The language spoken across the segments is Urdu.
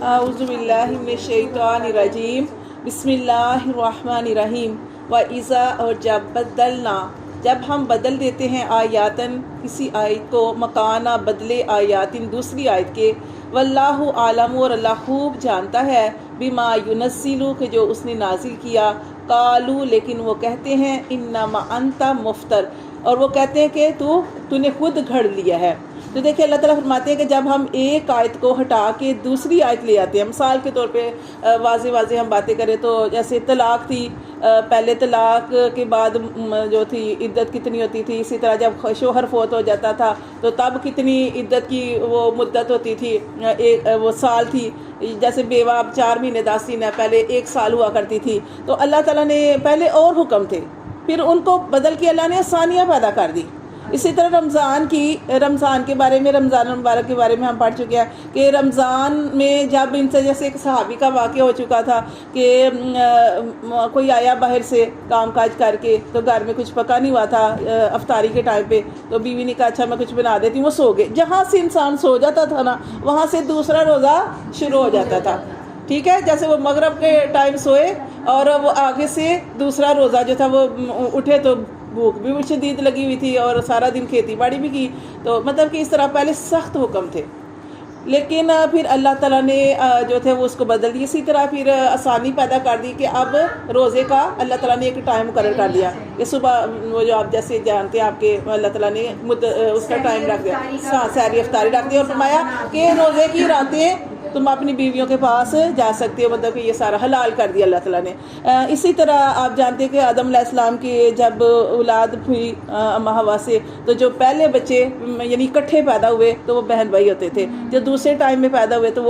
اعوذ باللہ من الشیطان الرجیم بسم اللہ الرحمن الرحیم وَإِذَا اور جب ہم بدل دیتے ہیں آیاتن کسی آیت کو مکانہ بدلے آیاتن دوسری آیت کے واللہ عالم اور اللہ خوب جانتا ہے بما ینزل کہ جو اس نے نازل کیا قالو لیکن وہ کہتے ہیں انما انت مفتر اور وہ کہتے ہیں کہ تو نے خود گھڑ لیا ہے۔ تو دیکھیں اللہ تعالیٰ فرماتے ہیں کہ جب ہم ایک آیت کو ہٹا کے دوسری آیت لے آتے ہیں، مثال کے طور پہ واضح ہم باتیں کریں تو جیسے طلاق تھی، پہلے طلاق کے بعد جو تھی عدت کتنی ہوتی تھی، اسی طرح جب شوہر فوت ہو جاتا تھا تو تب کتنی عدت کی وہ مدت ہوتی تھی، وہ سال تھی۔ جیسے بیوہ اب 4 مہینے 10 دن ہے، پہلے 1 سال ہوا کرتی تھی۔ تو اللہ تعالیٰ نے پہلے اور حکم تھے، پھر ان کو بدل کے اللہ نے آسانیاں پیدا کر دی۔ اسی طرح رمضان کے بارے میں، رمضان المبارک کے بارے میں ہم پڑھ چکے ہیں کہ رمضان میں جب ان سے جیسے ایک صحابی کا واقعہ ہو چکا تھا کہ کوئی آیا باہر سے کام کاج کر کے، تو گھر میں کچھ پکا نہیں ہوا تھا افطاری کے ٹائم پہ، تو بیوی نے کہا اچھا میں کچھ بنا دیتی ہوں، وہ سو گئے۔ جہاں سے انسان سو جاتا تھا نا وہاں سے دوسرا روزہ شروع ہو جاتا تھا، ٹھیک ہے۔ جیسے وہ مغرب کے ٹائم سوئے اور وہ آگے سے دوسرا روزہ جو تھا وہ اٹھے تو بھوک بھی شدید لگی ہوئی تھی اور سارا دن کھیتی باڑی بھی کی، تو مطلب کہ اس طرح پہلے سخت حکم تھے، لیکن پھر اللہ تعالیٰ نے جو تھے وہ اس کو بدل دی۔ اسی طرح پھر آسانی پیدا کر دی کہ اب روزے کا اللہ تعالیٰ نے ایک ٹائم مقرر کر دیا کہ صبح وہ جو آپ جیسے جانتے ہیں آپ کے اللہ تعالیٰ نے اس کا ٹائم رکھ دیا، سحری افطاری رکھ دی اور فرمایا کہ روزے کی راتیں تم اپنی بیویوں کے پاس جا سکتے ہو، مطلب کہ یہ سارا حلال کر دیا اللہ تعالیٰ نے۔ اسی طرح آپ جانتے ہیں کہ آدم علیہ السلام کی جب اولاد ہوئی اماں حوا سے، تو جو پہلے بچے یعنی اکٹھے پیدا ہوئے تو وہ بہن بھائی ہوتے تھے، جو دوسرے ٹائم میں پیدا ہوئے تو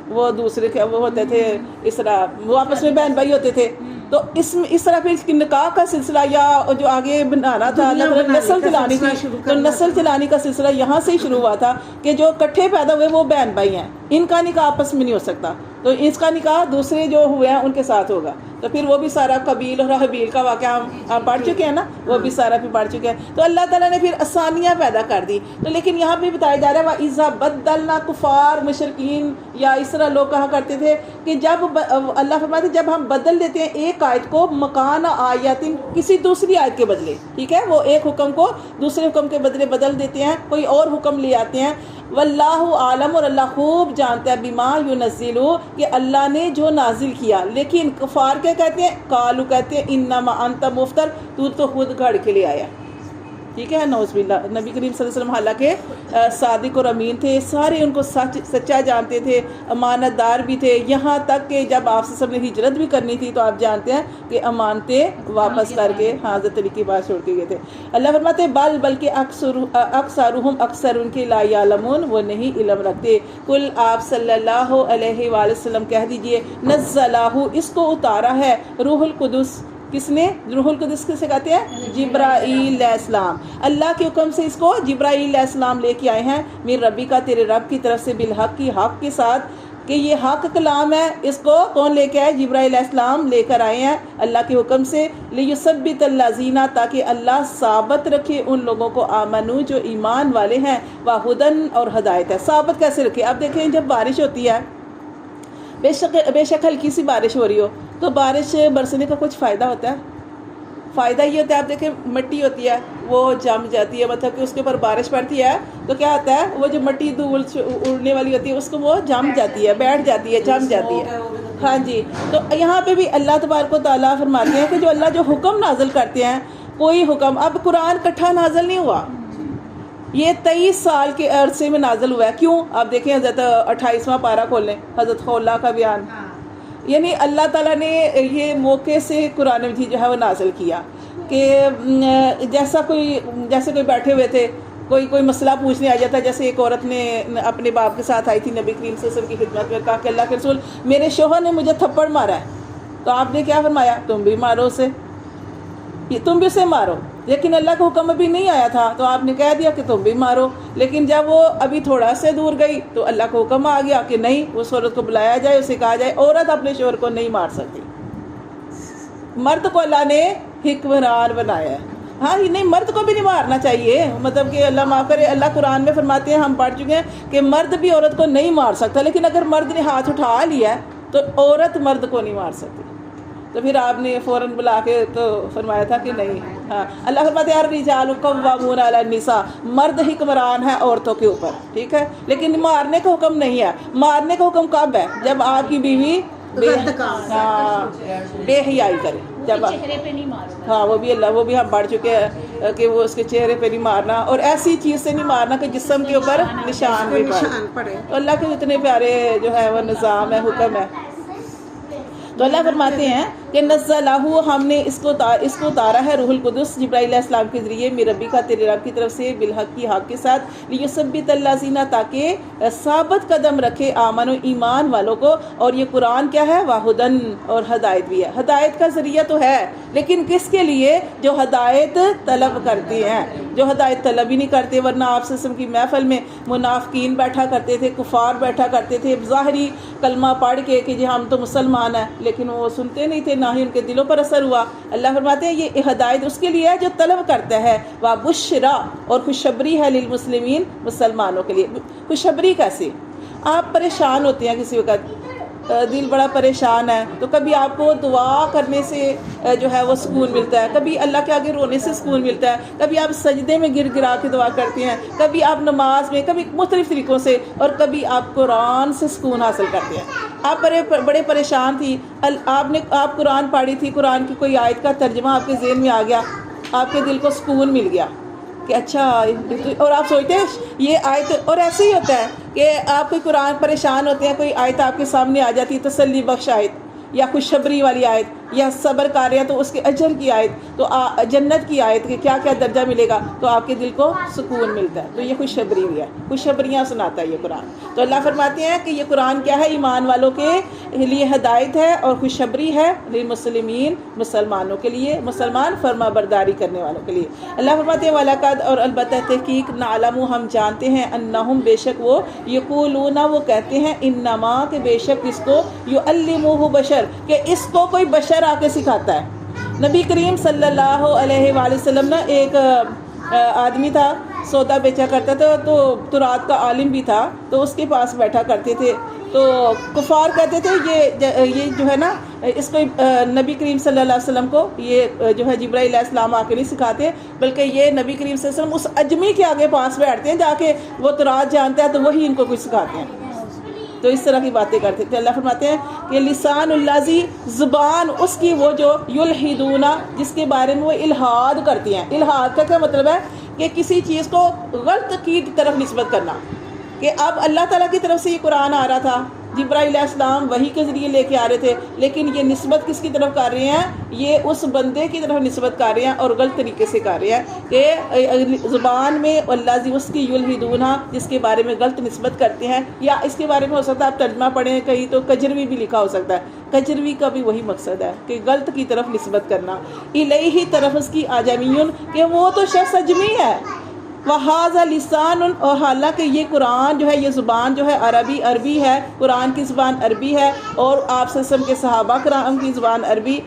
وہ دوسرے وہ ہوتے تھے، اس طرح وہ آپس میں بہن بھائی ہوتے تھے۔ تو اس طرح پھر نکاح کا سلسلہ یا جو آگے بنانا تھا اللہ تعالیٰ نسل چلانی تھی، تو نسل چلانے کا سلسلہ یہاں سے ہی شروع ہوا تھا کہ جو اکٹھے پیدا ہوئے وہ بہن بھائی ہیں، ان کا نکاح آپس میں نہیں ہو سکتا، تو اس کا نکاح دوسرے جو ہوئے ہیں ان کے ساتھ ہوگا۔ تو پھر وہ بھی سارا قبیل اور حبیل کا واقعہ ہم پڑھ چکے ہیں نا، وہ بھی سارا پھر پڑھ چکے ہیں۔ تو اللہ تعالیٰ نے پھر آسانیاں پیدا کر دی۔ تو لیکن یہاں بھی بتایا جا رہا ہے وَإِذَا بَدَّلْنَا کفار مشرکین یا اس طرح لوگ کہا کرتے تھے کہ جب اللہ فرماتے جب ہم بدل دیتے ہیں ایک آیت کو مکان آیاتن کسی دوسری آیت کے بدلے، ٹھیک ہے، وہ ایک حکم کو دوسرے حکم کے بدلے بدل دیتے ہیں، کوئی اور حکم لے آتے ہیں۔ واللہ عالم اور اللہ خوب جانتا ہے بما ینزل کہ اللہ نے جو نازل کیا، لیکن کفار کیا کہتے ہیں، قالو کہتے ہیں انما انت مفتر تو خود گھڑ کے لے آیا، ٹھیک ہے، نعوذ باللہ۔ نبی کریم صلی اللہ علیہ وسلم حالانکہ صادق اور امین تھے، سارے ان کو سچا جانتے تھے، امانت دار بھی تھے، یہاں تک کہ جب آپ سے سب نے ہجرت بھی کرنی تھی تو آپ جانتے ہیں کہ امانتیں واپس کر کے حاضر طریقے بات چھوڑ کے گئے تھے۔ اللہ فرماتے ہیں بلکہ اکثرهم اکثر ان کے لا یعلمون وہ نہیں علم رکھتے۔ کل آپ صلی اللہ علیہ وآلہ وسلم کہہ دیجئے نزلہ اس کو اتارا ہے روح القدس، کس نے؟ روح القدس کسے کہتے ہیں؟ جبرائیل علیہ السلام۔ اللہ کے حکم سے اس کو جبرائیل علیہ السلام لے کے آئے ہیں میر ربی کا تیرے رب کی طرف سے بالحق کی حق کے ساتھ، کہ یہ حق کلام ہے، اس کو کون لے کے آئے؟ جبرائیل علیہ السلام لے کر آئے ہیں اللہ کے حکم سے، لیثبت الذین تاکہ اللہ ثابت رکھے ان لوگوں کو آمنو جو ایمان والے ہیں، وہدن اور ہدایت ہے۔ ثابت کیسے رکھے؟ اب دیکھیں جب بارش ہوتی ہے، بے شک ہلکی سی بارش ہو رہی ہو تو بارش برسنے کا کچھ فائدہ ہوتا ہے؟ فائدہ یہ ہوتا ہے، آپ دیکھیں مٹی ہوتی ہے وہ جم جاتی ہے، مطلب کہ اس کے اوپر بارش پڑتی ہے تو کیا ہوتا ہے، وہ جو مٹی دھول اڑنے والی ہوتی ہے اس کو وہ جم جاتی ہے، بیٹھ جاتی ہے، جم جاتی ہے۔ ہاں جی، تو یہاں پہ بھی اللہ تبارک و تعالیٰ فرماتے ہیں کہ جو اللہ جو حکم نازل کرتے ہیں، کوئی حکم، اب قرآن کٹھا نازل نہیں ہوا، یہ 23 سال کے عرصے میں نازل ہوا ہے۔ کیوں؟ آپ دیکھیں حضرت 28واں پارہ کھول لیں، حضرت خولہ کا بیان، یعنی اللہ تعالیٰ نے یہ موقع سے قرآن مجید جو ہے وہ نازل کیا کہ جیسے کوئی بیٹھے ہوئے تھے، کوئی مسئلہ پوچھنے آ جاتا ہے، جیسے ایک عورت نے اپنے باپ کے ساتھ آئی تھی نبی کریم صلی اللہ علیہ وسلم کی خدمت میں، کہا کہ اللہ کے رسول میرے شوہر نے مجھے تھپڑ مارا ہے، تو آپ نے کیا فرمایا؟ تم بھی مارو اسے، تم بھی اسے مارو، لیکن اللہ کا حکم ابھی نہیں آیا تھا تو آپ نے کہہ دیا کہ تم بھی مارو، لیکن جب وہ ابھی تھوڑا سے دور گئی تو اللہ کا حکم آ گیا کہ نہیں، اس عورت کو بلایا جائے، اسے کہا جائے عورت اپنے شوہر کو نہیں مار سکتی، مرد کو اللہ نے حکمران بنایا ہے، ہاں نہیں، مرد کو بھی نہیں مارنا چاہیے، مطلب کہ اللہ معاف کرے، اللہ قرآن میں فرماتے ہیں، ہم پڑھ چکے ہیں کہ مرد بھی عورت کو نہیں مار سکتا، لیکن اگر مرد نے ہاتھ اٹھا لیا ہے تو عورت مرد کو نہیں مار سکتی۔ تو پھر آپ نے فوراً بلا کے تو فرمایا تھا کہ نہیں، ہاں اللہ فرماتے ہیں الرجال قوامون علی النساء، مرد حکمران ہے عورتوں کے اوپر، ٹھیک ہے، لیکن مارنے کا حکم نہیں ہے۔ مارنے کا حکم کب ہے؟ جب آپ کی بیوی بے حیائی کرے، جب چہرے پہ نہیں مارنا، ہاں وہ بھی ہم پڑھ چکے ہیں کہ وہ اس کے چہرے پہ نہیں مارنا، اور ایسی چیز سے نہیں مارنا کہ جسم کے اوپر نشان بھی پڑے۔ تو اللہ کے اتنے پیارے جو ہے وہ نظام ہے، حکم ہے۔ تو اللہ فرماتے ہیں کہ نزلہ، ہم نے اس کو اتارا ہے، روح القدس جبرائیل علیہ السلام کے ذریعے، میرے ربی کا تیرے رب کی طرف سے، بالحق کی حق کے ساتھ، لیثبت الذین، تاکہ ثابت قدم رکھے، آمنو ایمان والوں کو۔ اور یہ قرآن کیا ہے؟ وہدن، اور ہدایت بھی ہے۔ ہدایت کا ذریعہ تو ہے، لیکن کس کے لیے؟ جو ہدایت طلب کرتے ہیں، جو ہدایت طلب ہی نہیں کرتے، ورنہ آپ سے کی محفل میں منافقین بیٹھا کرتے تھے، کفار بیٹھا کرتے تھے، ظاہری کلمہ پڑھ کے کہ جی ہم تو مسلمان ہیں، لیکن وہ سنتے نہیں تھے، نہ ہی ان کے دلوں پر اثر ہوا۔ اللہ فرماتے ہیں یہ ہدایت اس کے لیے ہے جو طلب کرتا ہے، وَبُشْرَا، اور خوشخبری ہے، للمسلمین، مسلمانوں کے لیے۔ خوشخبری کیسے؟ آپ پریشان ہوتے ہیں کسی وقت، دل بڑا پریشان ہے، تو کبھی آپ کو دعا کرنے سے جو ہے وہ سکون ملتا ہے، کبھی اللہ کے آگے رونے سے سکون ملتا ہے، کبھی آپ سجدے میں گر گرا کے دعا کرتے ہیں، کبھی آپ نماز میں، کبھی مختلف طریقوں سے، اور کبھی آپ قرآن سے سکون حاصل کرتے ہیں۔ آپ بڑے پریشان تھی، آپ قرآن پڑھی تھی، قرآن کی کوئی آیت کا ترجمہ آپ کے ذہن میں آ گیا، آپ کے دل کو سکون مل گیا کہ اچھا، اور آپ سوچتے ہیں یہ آیت، اور ایسے ہی ہوتا ہے کہ آپ کوئی قرآن پریشان ہوتے ہیں، کوئی آیت آپ کے سامنے آ جاتی ہے، تسلی بخش آیت یا خوشخبری والی آیت، یا صبر کر رہے ہیں تو اس کے اجر کی آیت، تو جنت کی آیت کہ کیا کیا درجہ ملے گا، تو آپ کے دل کو سکون ملتا ہے۔ تو یہ خوشخبری بھی ہے، خوشخبریاں سناتا ہے یہ قرآن۔ تو اللہ فرماتے ہیں کہ یہ قرآن کیا ہے؟ ایمان والوں کے لیے ہدایت ہے اور خوشخبری ہے، للمسلمین، مسلمانوں کے لیے، مسلمان فرما برداری کرنے والوں کے لیے۔ اللہ فرماتے ہیں وَلَقَدْ، اور البتہ تحقیق، نعلم، ہم جانتے ہیں، انہم، بے شک وہ، یقولون، وہ کہتے ہیں، انما، کہ بے شک اس کو، یعلمہ بشر، کہ اس کو کوئی بشر آ کے سکھاتا ہے۔ نبی کریم صلی اللہ علیہ وآلہ وسلم نا، ایک آدمی تھا، سودا بیچا کرتا تھا، تو تورات کا عالم بھی تھا، تو اس کے پاس بیٹھا کرتے تھے، تو کفار کہتے تھے یہ جو ہے نا، اس کو نبی کریم صلی اللہ علیہ وسلم کو یہ جو ہے جبرائیل علیہ السلام آ کے نہیں سکھاتے، بلکہ یہ نبی کریم صلی اللہ علیہ وسلم اس اجمی کے آگے پاس بیٹھتے ہیں، جا کے وہ تورات جانتا ہے تو وہی ان کو کچھ سکھاتے ہیں۔ تو اس طرح کی باتیں کرتے تھے۔ اللہ فرماتے ہیں کہ لسان الذی، زبان اس کی وہ جو، یلحدون، جس کے بارے میں وہ الحاد کرتی ہیں۔ الحاد کا کیا مطلب ہے؟ کہ کسی چیز کو غلط کی طرف نسبت کرنا، کہ اب اللہ تعالیٰ کی طرف سے یہ قرآن آ رہا تھا، جبرائیل علیہ السلام وحی کے ذریعے لے کے آ رہے تھے، لیکن یہ نسبت کس کی طرف کر رہے ہیں؟ یہ اس بندے کی طرف نسبت کر رہے ہیں، اور غلط طریقے سے کر رہے ہیں، کہ زبان میں اللہ اس کی یلحدون، جس کے بارے میں غلط نسبت کرتے ہیں، یا اس کے بارے میں ہو سکتا ہے آپ ترجمہ پڑھیں کہیں تو کجروی بھی لکھا ہو سکتا ہے، کجروی کا بھی وہی مقصد ہے کہ غلط کی طرف نسبت کرنا۔ الیہ، طرف اس کی، اعجمیٌ، کہ وہ تو شخص اجمی ہے، وَهَذَا لِسَانٌ، اور حالانکہ یہ قرآن جو ہے، یہ زبان جو ہے عربی ہے، قرآن کی زبان عربی ہے، اور آپ صلی اللہ علیہ وسلم کے صحابہ کرام کی زبان عربی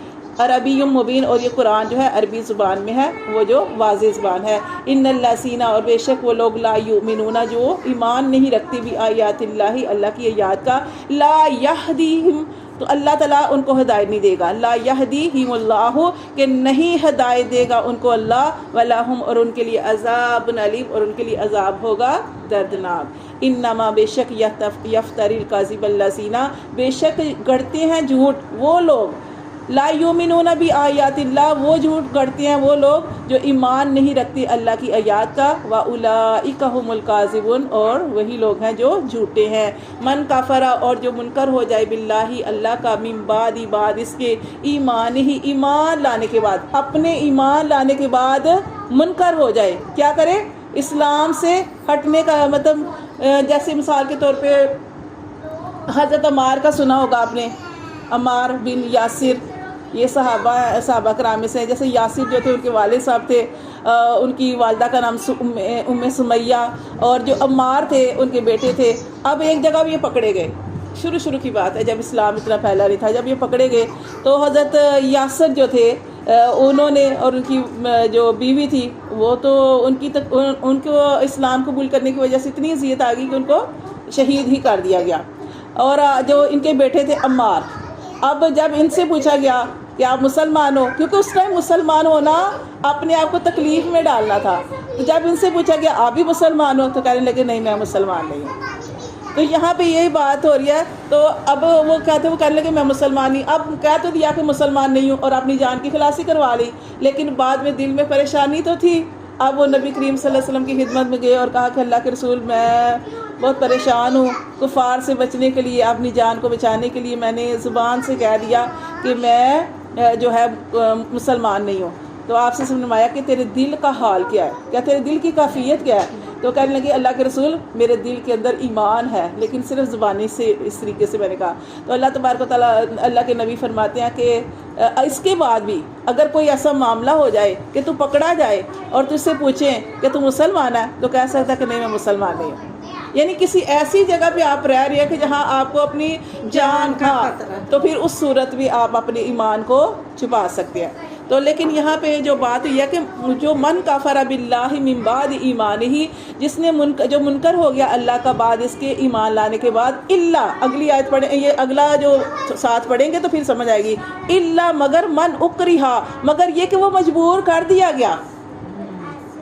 مبین، اور یہ قرآن جو ہے عربی زبان میں ہے، وہ جو واضح زبان ہے۔ ان الذین، اور بے شک وہ لوگ، لا یؤمنون، جو ایمان نہیں رکھتے، بھی آیات اللہ، اللہ کی آیات کا، لا یہدیہم، تو اللہ تعالیٰ ان کو ہدایت نہیں دے گا، لا یہدیہم اللہ، کہ نہیں ہدایت دے گا ان کو اللہ، ولہم، اور ان کے لیے عذاب علیم، اور ان کے لیے عذاب ہوگا دردناک۔ انما، بے شک، یفتری الکاذب الذین، بے شک گڑھتے ہیں جھوٹ وہ لوگ، لا یؤمنون بآیات اللہ، وہ جھوٹ گڑھتے ہیں وہ لوگ جو ایمان نہیں رکھتے اللہ کی آیات کا، وَأُولَئِكَ هُمُ الْكَاذِبُونَ، اور وہی لوگ ہیں جو جھوٹے ہیں۔ من کفر، اور جو منکر ہو جائے، باللہ، اللہ کا، من بعد اس کے، ایمان ہی، ایمان لانے کے بعد، اپنے ایمان لانے کے بعد منکر ہو جائے، کیا کرے؟ اسلام سے ہٹنے کا مطلب، جیسے مثال کے طور پہ حضرت عمار کا سنا ہوگا آپ نے، عمار بن یاسر، یہ صحابہ کرام میں سے، جیسے یاسر جو تھے ان کے والد صاحب تھے، ان کی والدہ کا نام ام سمیہ، اور جو عمار تھے ان کے بیٹے تھے۔ اب ایک جگہ یہ پکڑے گئے، شروع کی بات ہے، جب اسلام اتنا پھیلا نہیں تھا، جب یہ پکڑے گئے تو حضرت یاسر جو تھے انہوں نے اور ان کی جو بیوی تھی وہ تو ان کو اسلام قبول کرنے کی وجہ سے اتنی اذیت آ گئی کہ ان کو شہید ہی کر دیا گیا. اور جو ان کے بیٹے تھے عمار، اب جب ان سے پوچھا گیا کہ آپ مسلمان ہو، کیونکہ اس ٹائم مسلمان ہونا اپنے آپ کو تکلیف میں ڈالنا تھا، تو جب ان سے پوچھا گیا آپ بھی مسلمان ہو تو کہنے لگے نہیں میں مسلمان نہیں ہوں. تو یہاں پہ یہی بات ہو رہی ہے. تو اب وہ کہنے لگے میں مسلمان نہیں. اب کہہ تو دیا کہ مسلمان نہیں ہوں اور اپنی جان کی خلاصی کروا لی، لیکن بعد میں دل میں پریشانی تو تھی. اب وہ نبی کریم صلی اللہ علیہ وسلم کی خدمت میں گئے اور کہا کہ اللہ کے رسول میں بہت پریشان ہوں، کفار سے بچنے کے لیے، اپنی جان کو بچانے کے لیے میں نے زبان سے کہہ دیا کہ میں جو ہے مسلمان نہیں ہوں. تو آپ سے فرمایا کہ تیرے دل کا حال کیا ہے، کیا تیرے دل کی کیفیت کیا ہے؟ تو کہنے لگے اللہ کے رسول میرے دل کے اندر ایمان ہے، لیکن صرف زبانی سے اس طریقے سے میں نے کہا. تو اللہ تبارک و تعالیٰ، اللہ کے نبی فرماتے ہیں کہ اس کے بعد بھی اگر کوئی ایسا معاملہ ہو جائے کہ تو پکڑا جائے اور تجھ سے پوچھیں کہ تو مسلمان ہے، تو کہہ سکتا کہ نہیں میں مسلمان نہیں ہوں. یعنی کسی ایسی جگہ پہ آپ رہ رہے ہیں کہ جہاں آپ کو اپنی جان کا، تو پھر اس صورت بھی آپ اپنے ایمان کو چھپا سکتے ہیں. تو لیکن یہاں پہ جو بات یہ ہے کہ جو من کفر باللہ من بعد ایمان ہی، جس نے جو منکر ہو گیا اللہ کا بعد اس کے ایمان لانے کے بعد، الا اگلی آیت پڑھیں، یہ اگلا جو ساتھ پڑھیں گے تو پھر سمجھ آئے گی. الا مگر من اکرہا، مگر یہ کہ وہ مجبور کر دیا گیا،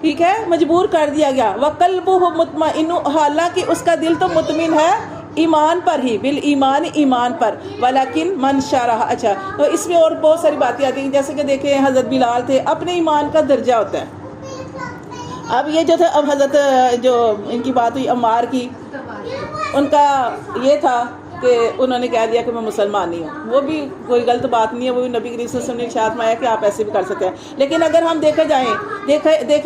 ٹھیک ہے، مجبور کر دیا گیا. وقلبہ مطمئن، حالانکہ اس کا دل تو مطمئن ہے ایمان پر ہی، بالایمان ایمان پر. ولیکن من شرح، اچھا تو اس میں اور بہت ساری باتیں آتی ہیں، جیسے کہ دیکھیں حضرت بلال تھے، اپنے ایمان کا درجہ ہوتا ہے. اب یہ جو تھا، اب حضرت جو ان کی بات ہوئی عمار کی، ان کا یہ تھا کہ انہوں نے کہہ دیا کہ میں مسلمان نہیں ہوں. وہ بھی کوئی غلط بات نہیں ہے، وہ بھی نبی کریم صلی اللہ علیہ وسلم نے ارشاد فرمایا کہ آپ ایسے بھی کر سکتے ہیں. لیکن اگر ہم دیکھیں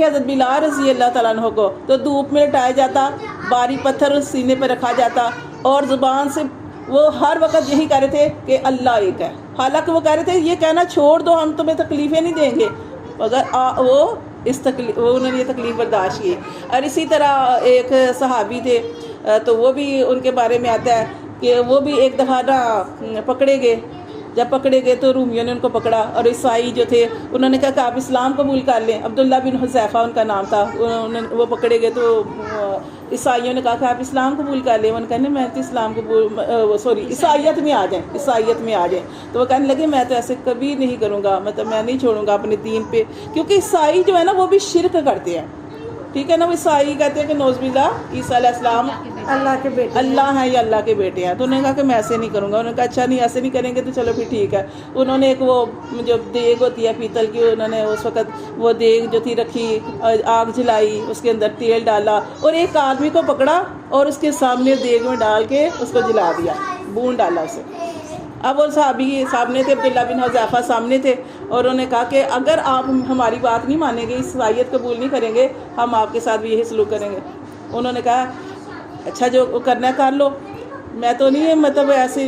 حضرت بلال رضی اللہ تعالیٰ عنہ کو، تو دھوپ میں لٹایا جاتا، باری پتھر سینے پہ رکھا جاتا، اور زبان سے وہ ہر وقت یہی کہہ رہے تھے کہ اللہ ایک ہے. حالانکہ وہ کہہ رہے تھے یہ کہنا چھوڑ دو، ہم تمہیں تکلیفیں نہیں دیں گے، مگر انہوں نے یہ تکلیف برداشت کی. اور اسی طرح ایک صحابی تھے، تو وہ بھی ان کے بارے میں آتا ہے کہ وہ بھی ایک دفعہ پکڑے گئے. جب پکڑے گئے تو رومیوں نے ان کو پکڑا، اور عیسائی جو تھے انہوں نے کہا کہ آپ اسلام قبول کر لیں. عبداللہ بن حذیفہ ان کا نام تھا. وہ پکڑے گئے تو عیسائیوں نے کہا کہ آپ اسلام قبول کر لیں. وہ کہنے میں تو اسلام قبول عیسائیت میں آ جائیں. تو وہ کہنے لگے میں تو ایسے کبھی نہیں کروں گا، مطلب میں نہیں چھوڑوں گا اپنے دین پہ، کیونکہ عیسائی جو ہے نا وہ بھی شرک کرتے ہیں، ٹھیک ہے نا. وہ عیسائی کہتے ہیں کہ نوز باللہ عیسیٰ علیہ السلام اللہ ہیں یا اللہ کے بیٹے ہیں. تو انہوں نے کہا کہ میں ایسے نہیں کروں گا. انہوں نے کہا اچھا نہیں ایسے نہیں کریں گے تو چلو پھر ٹھیک ہے. انہوں نے ایک وہ جو دیگ ہوتی ہے پیتل کی، انہوں نے اس وقت وہ دیگ جو تھی رکھی، آگ جلائی، اس کے اندر تیل ڈالا، اور ایک آدمی کو پکڑا اور اس کے سامنے دیگ میں ڈال کے اس کو جلا دیا، بھون ڈالا اسے. اب وہ صحابی سامنے تھے، عبداللہ بن حذیفہ سامنے تھے، اور انہوں نے کہا کہ اگر آپ ہماری بات نہیں مانیں گے، عیسائیت قبول نہیں کریں گے، ہم آپ کے ساتھ بھی یہی سلوک کریں گے. انہوں نے کہا اچھا جو کرنا ہے کر لو، میں تو نہیں مطلب ایسے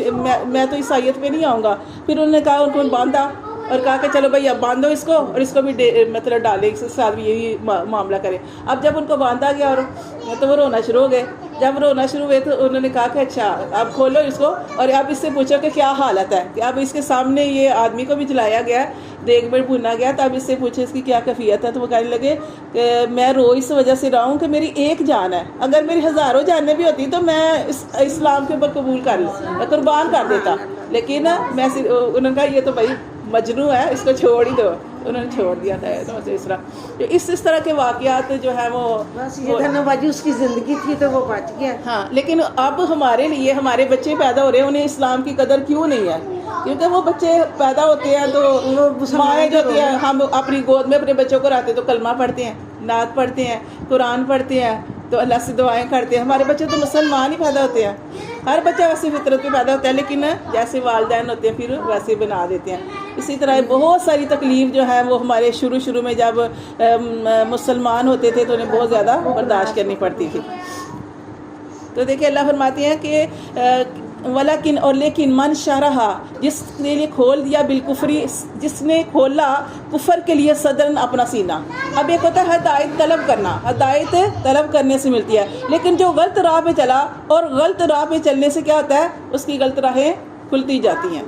میں تو عیسائیت پہ نہیں آؤں گا. پھر انہوں نے کہا ان کو باندھا اور کہا کہ چلو بھائی اب باندھو اس کو، اور اس کو بھی مطلب ڈالے، اس کے ساتھ بھی یہی معاملہ کریں. اب جب ان کو باندھا گیا اور تو وہ رونا شروع ہو گئے. جب رونا شروع ہوئے تو انہوں نے کہا کہ اچھا اب کھولو اس کو اور اب اس سے پوچھو کہ کیا حالت ہے، کہ اب اس کے سامنے یہ آدمی کو بھی جلایا گیا، دیگ میں بھونا گیا، تو اب اس سے پوچھے اس کی کیا کیفیت ہے. تو وہ کہنے لگے کہ میں رو اس وجہ سے رہا ہوں کہ میری ایک جان ہے، اگر میری ہزاروں جانیں بھی ہوتی تو میں اسلام کے اوپر قبول کر لوں، قربان کر دیتا. لیکن میں انہوں نے کہا یہ تو بھائی مجنو ہے، اس کو چھوڑ ہی دو. انہوں نے چھوڑ دیا تھا. اس طرح اس طرح کے واقعات جو ہے وہ اس کی زندگی تھی تو وہ بچ گیا. ہاں، لیکن اب ہمارے لیے ہمارے بچے پیدا ہو رہے ہیں، انہیں اسلام کی قدر کیوں نہیں ہے؟ کیونکہ وہ بچے پیدا ہوتے ہیں تو مائیں جو ہوتی ہیں، ہم اپنی گود میں اپنے بچوں کو رہتے تو کلمہ پڑھتے ہیں، نعت پڑھتے ہیں، قرآن پڑھتے ہیں، تو اللہ سے دعائیں کرتے ہیں. ہمارے بچے تو مسلمان ہی پیدا ہوتے ہیں. ہر بچہ ویسے فطرت پہ پیدا ہوتا ہے، لیکن جیسے والدین ہوتے ہیں پھر ویسے بنا دیتے ہیں. اسی طرح بہت ساری تکلیف جو ہے وہ ہمارے شروع میں جب مسلمان ہوتے تھے تو انہیں بہت زیادہ برداشت کرنی پڑتی تھی. تو دیکھیں اللہ فرماتے ہیں کہ ولیکن اور لیکن من شرح، جس نے لیے کھول دیا بالکفری، جس نے کھولا کفر کے لیے صدرن اپنا سینہ. اب ایک ہوتا ہے ہدایت طلب کرنا، ہدایت طلب کرنے سے ملتی ہے، لیکن جو غلط راہ پہ چلا، اور غلط راہ پہ چلنے سے کیا ہوتا ہے، اس کی غلط راہیں کھلتی جاتی ہیں.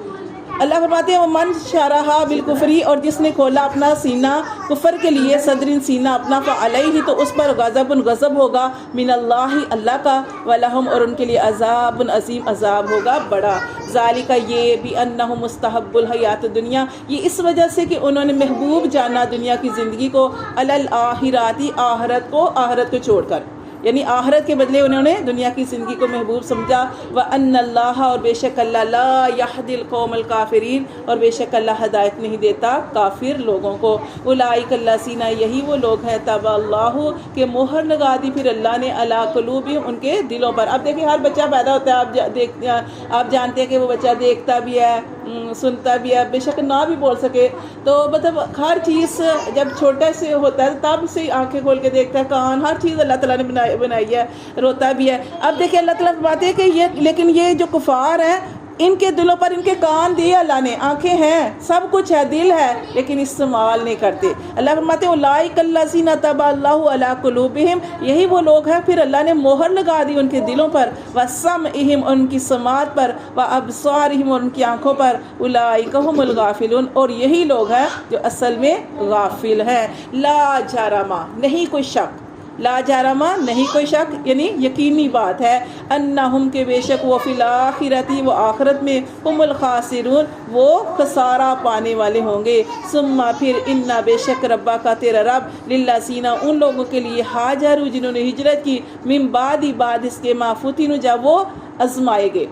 اللہ فرماتے ہیں وہ من شرحا بالکفری، اور جس نے کھولا اپنا سینہ کفر کے لیے، صدرین سینہ اپنا، فعلیہ تو اس پر غضب ہوگا، من اللہ اللہ کا، ولہم اور ان کے لیے عذاب عظیم عذاب ہوگا بڑا، ذالک یہ بھی انہم مستحب الحیات الدنیا، یہ اس وجہ سے کہ انہوں نے محبوب جانا دنیا کی زندگی کو، علی الاخراتی آخرت کو چھوڑ کر، یعنی آخرت کے بدلے انہوں نے دنیا کی زندگی کو محبوب سمجھا، وَأَنَّ اللَّهَ اور بے شک اللہ لا يَهْدِي الْقَوْمَ الْكَافِرِينَ اور بے شک اللہ ہدایت نہیں دیتا کافر لوگوں کو، اولئک الذین یہی وہ لوگ ہیں طبع اللہ کہ مہر لگا دی پھر اللہ نے علی قلوبہم ان کے دلوں پر۔ اب دیکھیں ہر بچہ پیدا ہوتا ہے، آپ جانتے ہیں کہ وہ بچہ دیکھتا بھی ہے، سنتا بھی ہے، بے شک نہ بھی بول سکے، تو مطلب ہر چیز جب چھوٹا سے ہوتا ہے تب سے آنکھیں کھول کے دیکھتا ہے، کان، ہر چیز اللہ تعالیٰ نے بنائی ہے، روتا بھی ہے۔ اب دیکھیں اللہ تعالیٰ بات ہے کہ لیکن یہ جو کفار ہیں ان کے دلوں پر ان کے کان دیے اللہ نے، آنکھیں ہیں، سب کچھ ہے، دل ہے، لیکن استعمال نہیں کرتے۔ اللہ فرماتے ہیں اولئک الذین طبع اللہ علی قلوبہم، یہی وہ لوگ ہیں پھر اللہ نے مہر لگا دی ان کے دلوں پر، وسمعہم ان کی سماعت پر، وابصارہم اور ان کی آنکھوں پر، اولئک هم الغافلون اور یہی لوگ ہیں جو اصل میں غافل ہیں۔ لا جرم نہیں کوئی شک، لا جرمہ نہیں کوئی شک یعنی یقینی بات ہے، انہم کے بے شک وہ فی الاخرتی وہ آخرت میں ہم الخاسرون وہ خسارہ پانے والے ہوں گے، ثم پھر انا بے شک ربا کا تیرا رب للذین ان لوگوں کے لیے ہاجروا جنہوں نے ہجرت کی، من بعد اس کے ما فتنوا جب وہ آزمائے گئے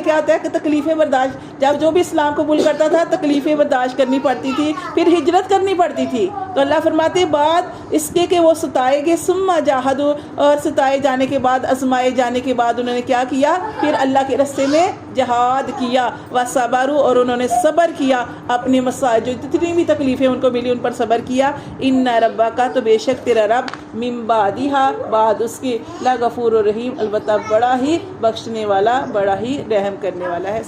کیا ہوتا ہے کہ تکلیفیں برداشت، جب جو بھی اسلام قبول کرتا تھا تکلیفیں برداشت کرنی پڑتی تھی، پھر ہجرت کرنی پڑتی تھی، تو اللہ فرماتے ہیں بعد اس کے کہ وہ ستائے گئے، ثم جاہدوا اور ستائے جانے کے بعد، آزمائے جانے کے بعد انہوں نے کیا کیا، پھر اللہ کے راستے میں جہاد کیا، وصبروا اور انہوں نے صبر کیا، اپنے مسائل جو جتنی بھی تکلیفیں ان کو ملی ان پر صبر کیا، ان ربک تو بے شک تیرا رب من بعدها بعد اس کے لغفور الرحیم البتہ بڑا ہی بخشنے والا، بڑا ہی رحم کرنے والا ہے۔